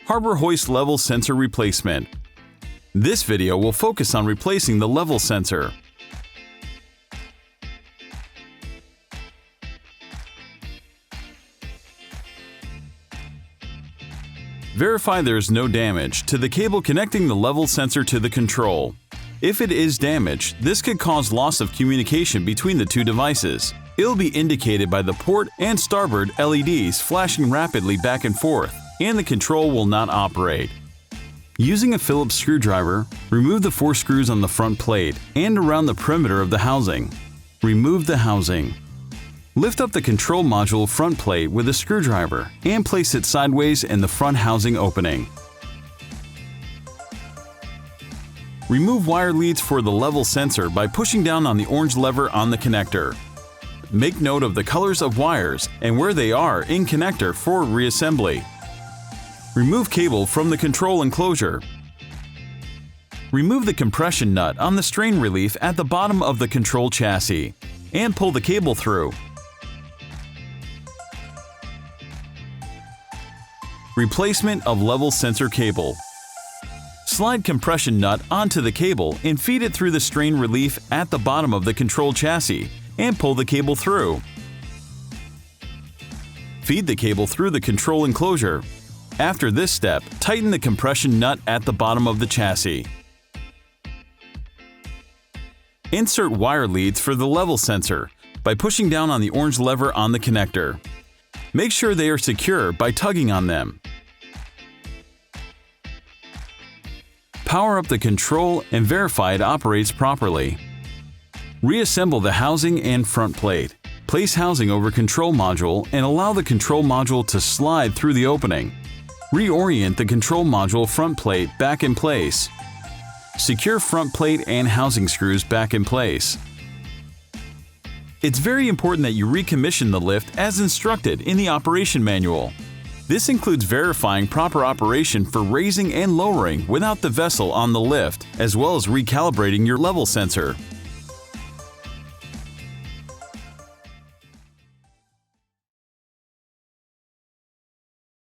HarborHoist Level Sensor Replacement. This video will focus on replacing the level sensor. Verify there is no damage to the cable connecting the level sensor to the control. If it is damaged, this could cause loss of communication between the two devices. It will be indicated by the port and starboard LEDs flashing rapidly back and forth, and the control will not operate. Using a Phillips screwdriver, remove the 4 screws on the front plate and around the perimeter of the housing. Remove the housing. Lift up the control module front plate with a screwdriver and place it sideways in the front housing opening. Remove wire leads for the level sensor by pushing down on the orange lever on the connector. Make note of the colors of wires and where they are in connector for reassembly. Remove cable from the control enclosure. Remove the compression nut on the strain relief at the bottom of the control chassis and pull the cable through. Replacement of level sensor cable. Slide compression nut onto the cable and feed it through the strain relief at the bottom of the control chassis and pull the cable through. Feed the cable through the control enclosure. After this step, tighten the compression nut at the bottom of the chassis. Insert wire leads for the level sensor by pushing down on the orange lever on the connector. Make sure they are secure by tugging on them. Power up the control and verify it operates properly. Reassemble the housing and front plate. Place housing over control module and allow the control module to slide through the opening. Reorient the control module front plate back in place. Secure front plate and housing screws back in place. It's very important that you recommission the lift as instructed in the operation manual. This includes verifying proper operation for raising and lowering without the vessel on the lift, as well as recalibrating your level sensor.